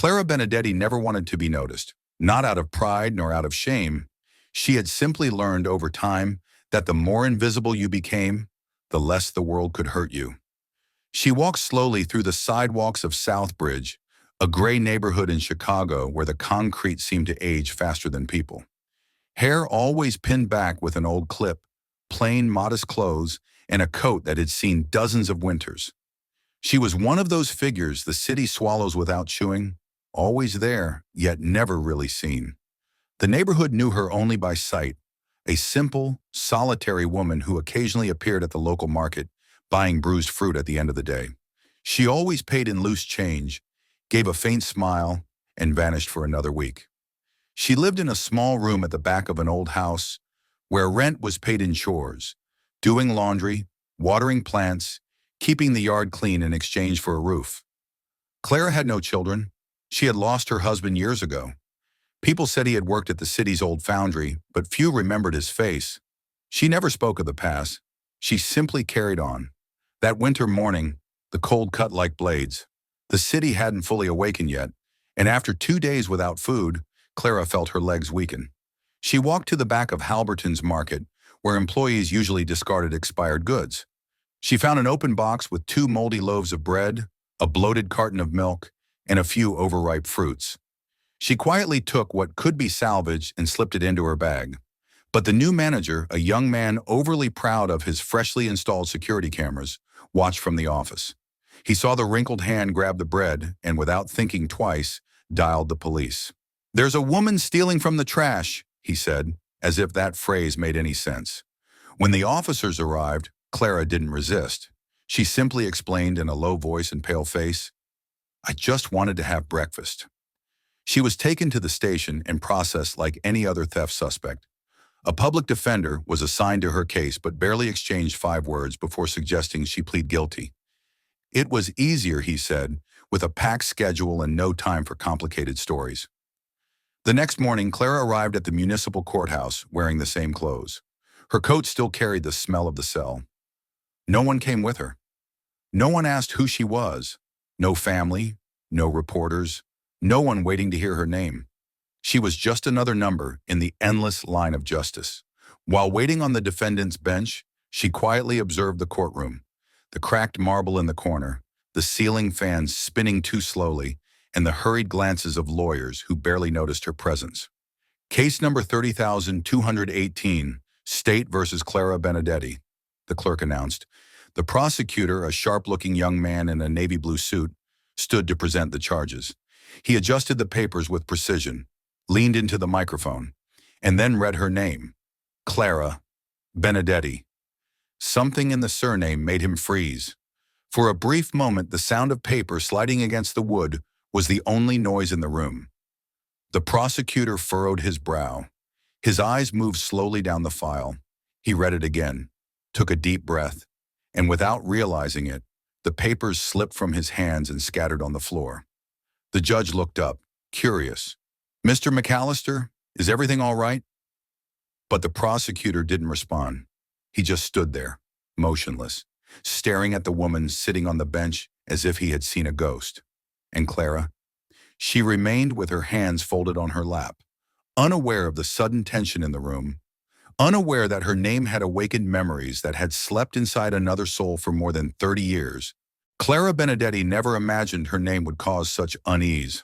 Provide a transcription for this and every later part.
Clara Benedetti never wanted to be noticed, not out of pride nor out of shame. She had simply learned over time that the more invisible you became, the less the world could hurt you. She walked slowly through the sidewalks of Southbridge, a gray neighborhood in Chicago where the concrete seemed to age faster than people. Hair always pinned back with an old clip, plain, modest clothes, and a coat that had seen dozens of winters. She was one of those figures the city swallows without chewing, always there, yet never really seen. The neighborhood knew her only by sight, a simple, solitary woman who occasionally appeared at the local market, buying bruised fruit at the end of the day. She always paid in loose change, gave a faint smile, and vanished for another week. She lived in a small room at the back of an old house where rent was paid in chores, doing laundry, watering plants, keeping the yard clean in exchange for a roof. Clara had no children. She had lost her husband years ago. People said he had worked at the city's old foundry, but few remembered his face. She never spoke of the past. She simply carried on. That winter morning, the cold cut like blades. The city hadn't fully awakened yet, and after 2 days without food, Clara felt her legs weaken. She walked to the back of Halberton's Market, where employees usually discarded expired goods. She found an open box with 2 moldy loaves of bread, a bloated carton of milk, and a few overripe fruits. She quietly took what could be salvaged and slipped it into her bag. But the new manager, a young man overly proud of his freshly installed security cameras, watched from the office. He saw the wrinkled hand grab the bread and, without thinking twice, dialed the police. "There's a woman stealing from the trash," he said, as if that phrase made any sense. When the officers arrived, Clara didn't resist. She simply explained in a low voice and pale face, "I just wanted to have breakfast." She was taken to the station and processed like any other theft suspect. A public defender was assigned to her case but barely exchanged 5 words before suggesting she plead guilty. It was easier, he said, with a packed schedule and no time for complicated stories. The next morning, Clara arrived at the municipal courthouse wearing the same clothes. Her coat still carried the smell of the cell. No one came with her. No one asked who she was. No family, no reporters, no one waiting to hear her name. She was just another number in the endless line of justice. While waiting on the defendant's bench, she quietly observed the courtroom, the cracked marble in the corner, the ceiling fans spinning too slowly, and the hurried glances of lawyers who barely noticed her presence. Case number 30,218, State versus Clara Benedetti, the clerk announced. The prosecutor, a sharp-looking young man in a navy blue suit, stood to present the charges. He adjusted the papers with precision, leaned into the microphone, and then read her name, Clara Benedetti. Something in the surname made him freeze. For a brief moment, the sound of paper sliding against the wood was the only noise in the room. The prosecutor furrowed his brow. His eyes moved slowly down the file. He read it again, took a deep breath, and without realizing it, the papers slipped from his hands and scattered on the floor. The judge looked up, curious. "Mr. McAllister, is everything all right?" But the prosecutor didn't respond. He just stood there, motionless, staring at the woman sitting on the bench as if he had seen a ghost. And Clara? She remained with her hands folded on her lap, unaware of the sudden tension in the room, unaware that her name had awakened memories that had slept inside another soul for more than 30 years. Clara Benedetti never imagined her name would cause such unease.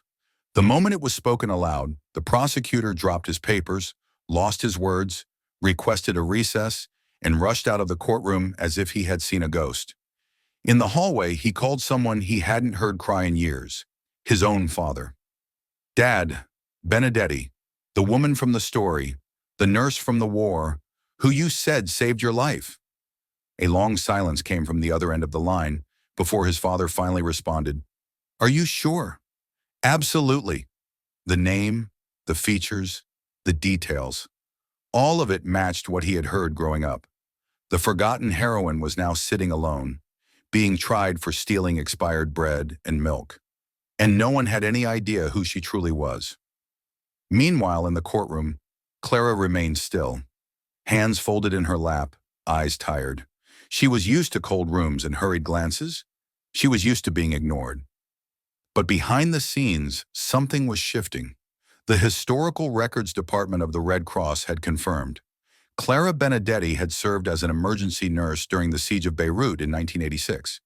The moment it was spoken aloud, the prosecutor dropped his papers, lost his words, requested a recess, and rushed out of the courtroom as if he had seen a ghost. In the hallway, he called someone he hadn't heard cry in years, his own father. "Dad, Benedetti, the woman from the story, the nurse from the war, who you said saved your life." A long silence came from the other end of the line before his father finally responded, "Are you sure?" "Absolutely." The name, the features, the details, all of it matched what he had heard growing up. The forgotten heroine was now sitting alone, being tried for stealing expired bread and milk. And no one had any idea who she truly was. Meanwhile, in the courtroom, Clara remained still, hands folded in her lap, eyes tired. She was used to cold rooms and hurried glances. She was used to being ignored. But behind the scenes, something was shifting. The Historical Records Department of the Red Cross had confirmed. Clara Benedetti had served as an emergency nurse during the siege of Beirut in 1986.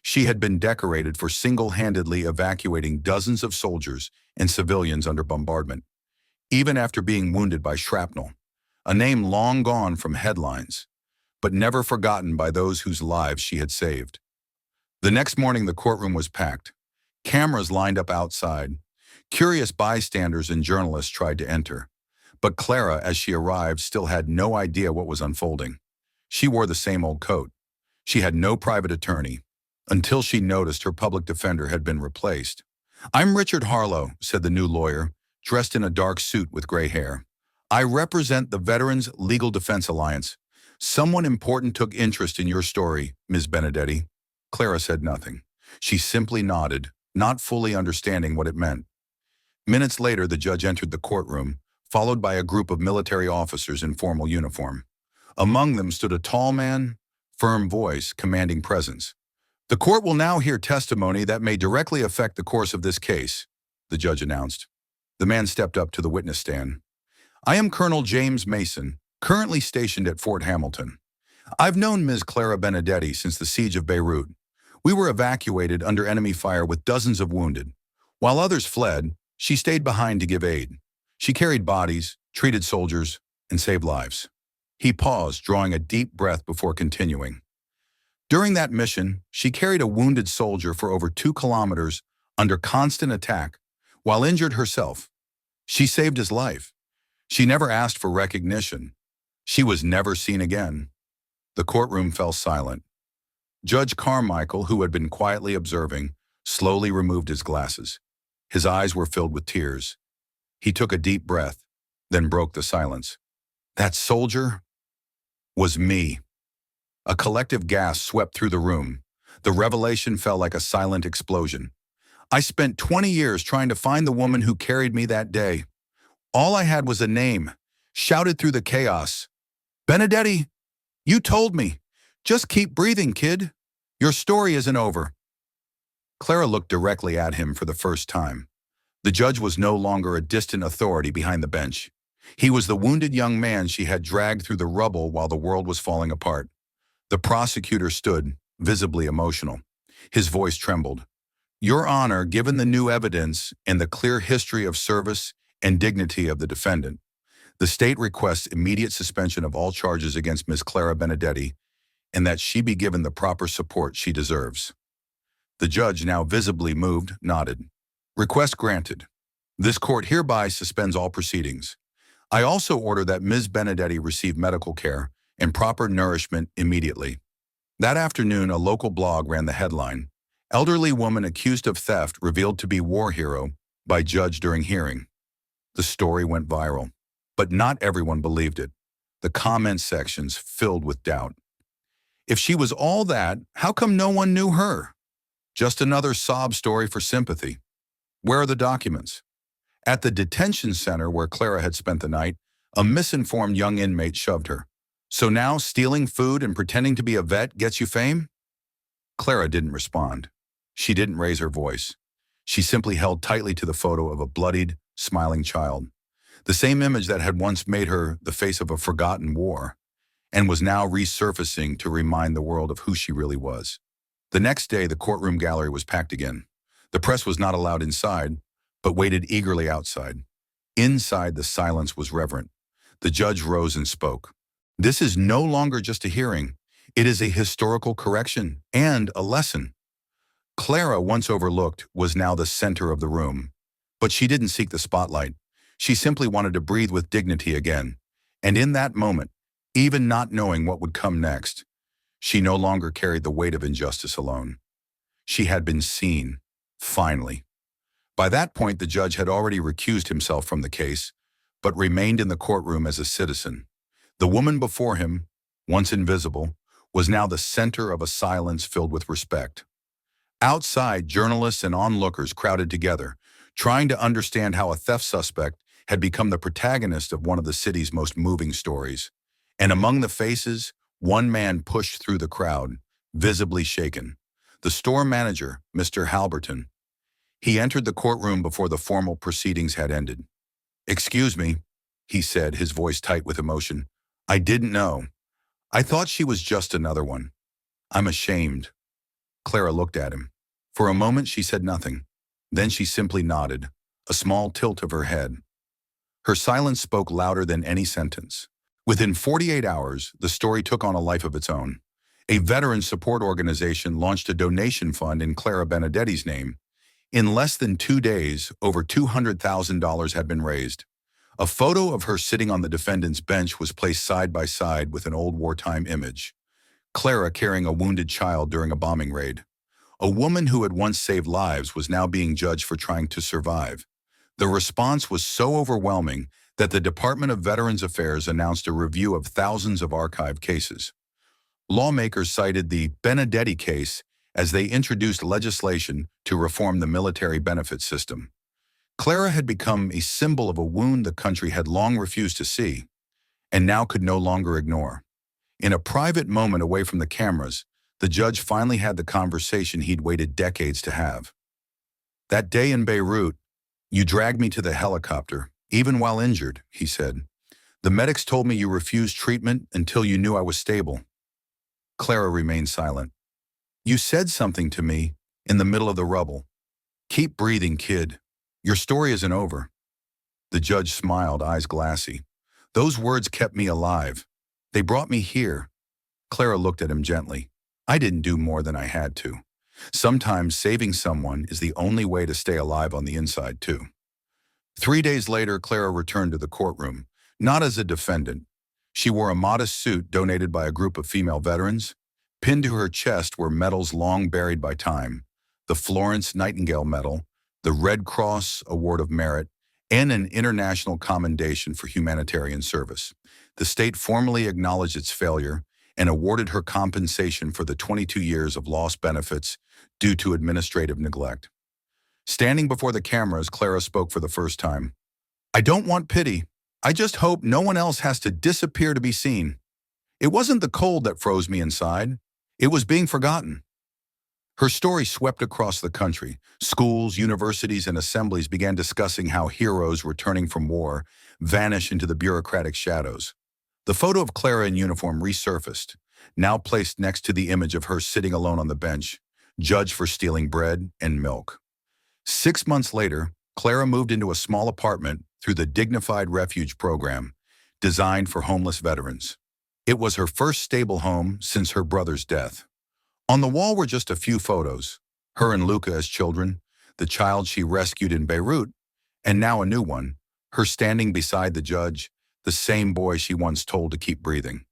She had been decorated for single-handedly evacuating dozens of soldiers and civilians under bombardment, even after being wounded by shrapnel, a name long gone from headlines, but never forgotten by those whose lives she had saved. The next morning, the courtroom was packed. Cameras lined up outside. Curious bystanders and journalists tried to enter. But Clara, as she arrived, still had no idea what was unfolding. She wore the same old coat. She had no private attorney, until she noticed her public defender had been replaced. "I'm Richard Harlow," said the new lawyer, dressed in a dark suit with gray hair. "I represent the Veterans Legal Defense Alliance. Someone important took interest in your story, Ms. Benedetti." Clara said nothing. She simply nodded, not fully understanding what it meant. Minutes later, the judge entered the courtroom, followed by a group of military officers in formal uniform. Among them stood a tall man, firm voice, commanding presence. "The court will now hear testimony that may directly affect the course of this case," the judge announced. The man stepped up to the witness stand. "I am Colonel James Mason, currently stationed at Fort Hamilton. I've known Ms. Clara Benedetti since the siege of Beirut. We were evacuated under enemy fire with dozens of wounded. While others fled, she stayed behind to give aid. She carried bodies, treated soldiers, and saved lives." He paused, drawing a deep breath before continuing. "During that mission, she carried a wounded soldier for over 2 kilometers under constant attack, while injured herself. She saved his life. She never asked for recognition. She was never seen again." The courtroom fell silent. Judge Carmichael, who had been quietly observing, slowly removed his glasses. His eyes were filled with tears. He took a deep breath, then broke the silence. "That soldier was me." A collective gasp swept through the room. The revelation fell like a silent explosion. "I spent 20 years trying to find the woman who carried me that day. All I had was a name, shouted through the chaos. 'Benedetti, you told me. Just keep breathing, kid. Your story isn't over.'" Clara looked directly at him for the first time. The judge was no longer a distant authority behind the bench. He was the wounded young man she had dragged through the rubble while the world was falling apart. The prosecutor stood, visibly emotional. His voice trembled. "Your Honor, given the new evidence and the clear history of service and dignity of the defendant, the state requests immediate suspension of all charges against Ms. Clara Benedetti and that she be given the proper support she deserves." The judge, now visibly moved, nodded. "Request granted. This court hereby suspends all proceedings. I also order that Ms. Benedetti receive medical care and proper nourishment immediately." That afternoon, a local blog ran the headline, "Elderly woman accused of theft revealed to be war hero by judge during hearing." The story went viral, but not everyone believed it. The comment sections filled with doubt. If she was all that, how come no one knew her? Just another sob story for sympathy. Where are the documents? At the detention center where Clara had spent the night, a misinformed young inmate shoved her. "So now stealing food and pretending to be a vet gets you fame?" Clara didn't respond. She didn't raise her voice. She simply held tightly to the photo of a bloodied, smiling child. The same image that had once made her the face of a forgotten war, and was now resurfacing to remind the world of who she really was. The next day, the courtroom gallery was packed again. The press was not allowed inside, but waited eagerly outside. Inside, the silence was reverent. The judge rose and spoke. "This is no longer just a hearing. It is a historical correction and a lesson." Clara, once overlooked, was now the center of the room. But she didn't seek the spotlight. She simply wanted to breathe with dignity again. And in that moment, even not knowing what would come next, she no longer carried the weight of injustice alone. She had been seen, finally. By that point, the judge had already recused himself from the case, but remained in the courtroom as a citizen. The woman before him, once invisible, was now the center of a silence filled with respect. Outside, journalists and onlookers crowded together, trying to understand how a theft suspect had become the protagonist of one of the city's most moving stories. And among the faces, one man pushed through the crowd, visibly shaken. The store manager, Mr. Halberton. He entered the courtroom before the formal proceedings had ended. "Excuse me," he said, his voice tight with emotion. "I didn't know. I thought she was just another one. I'm ashamed." Clara looked at him. For a moment she said nothing. Then she simply nodded, a small tilt of her head. Her silence spoke louder than any sentence. Within 48 hours, the story took on a life of its own. A veteran support organization launched a donation fund in Clara Benedetti's name. In less than 2 days, over $200,000 had been raised. A photo of her sitting on the defendant's bench was placed side by side with an old wartime image. Clara carrying a wounded child during a bombing raid. A woman who had once saved lives was now being judged for trying to survive. The response was so overwhelming that the Department of Veterans Affairs announced a review of thousands of archived cases. Lawmakers cited the Benedetti case as they introduced legislation to reform the military benefit system. Clara had become a symbol of a wound the country had long refused to see, and now could no longer ignore. In a private moment away from the cameras, the judge finally had the conversation he'd waited decades to have. "That day in Beirut, you dragged me to the helicopter, even while injured," he said. "The medics told me you refused treatment until you knew I was stable." Clara remained silent. "You said something to me in the middle of the rubble. 'Keep breathing, kid. Your story isn't over.'" The judge smiled, eyes glassy. "Those words kept me alive. They brought me here." Clara looked at him gently. "I didn't do more than I had to. Sometimes saving someone is the only way to stay alive on the inside, too." 3 days later, Clara returned to the courtroom, not as a defendant. She wore a modest suit donated by a group of female veterans. Pinned to her chest were medals long buried by time: the Florence Nightingale Medal, the Red Cross Award of Merit, and an International Commendation for Humanitarian Service. The state formally acknowledged its failure and awarded her compensation for the 22 years of lost benefits due to administrative neglect. Standing before the cameras, Clara spoke for the first time. "I don't want pity. I just hope no one else has to disappear to be seen. It wasn't the cold that froze me inside. It was being forgotten." Her story swept across the country. Schools, universities, and assemblies began discussing how heroes returning from war vanish into the bureaucratic shadows. The photo of Clara in uniform resurfaced, now placed next to the image of her sitting alone on the bench, judged for stealing bread and milk. 6 months later, Clara moved into a small apartment through the Dignified Refuge program, designed for homeless veterans. It was her first stable home since her brother's death. On the wall were just a few photos: her and Luca as children, the child she rescued in Beirut, and now a new one, her standing beside the judge, the same boy she once told to keep breathing.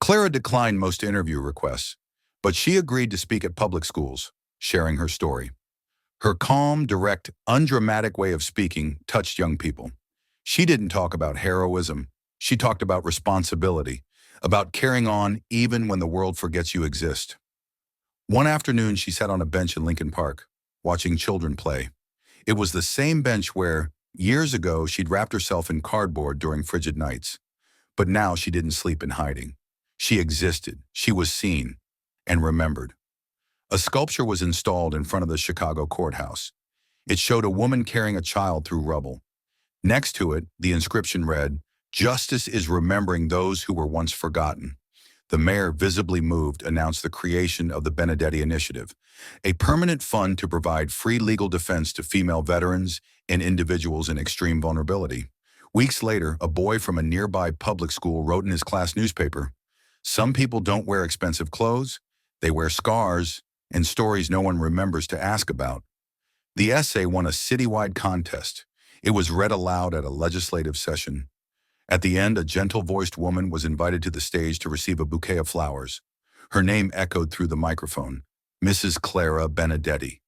Clara declined most interview requests, but she agreed to speak at public schools, sharing her story. Her calm, direct, undramatic way of speaking touched young people. She didn't talk about heroism. She talked about responsibility, about carrying on even when the world forgets you exist. One afternoon, she sat on a bench in Lincoln Park, watching children play. It was the same bench where, years ago, she'd wrapped herself in cardboard during frigid nights. But now she didn't sleep in hiding. She existed, she was seen, and remembered. A sculpture was installed in front of the Chicago courthouse. It showed a woman carrying a child through rubble. Next to it, the inscription read, "Justice is remembering those who were once forgotten." The mayor, visibly moved, announced the creation of the Benedetti Initiative, a permanent fund to provide free legal defense to female veterans and individuals in extreme vulnerability. Weeks later, a boy from a nearby public school wrote in his class newspaper, "Some people don't wear expensive clothes, they wear scars and stories no one remembers to ask about." The essay won a citywide contest. It was read aloud at a legislative session. At the end, a gentle-voiced woman was invited to the stage to receive a bouquet of flowers. Her name echoed through the microphone: Mrs. Clara Benedetti.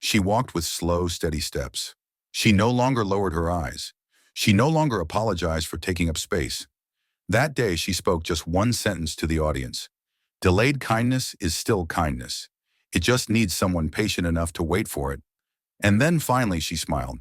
She walked with slow, steady steps. She no longer lowered her eyes. She no longer apologized for taking up space. That day, she spoke just one sentence to the audience: "Delayed kindness is still kindness. It just needs someone patient enough to wait for it." And then finally she smiled.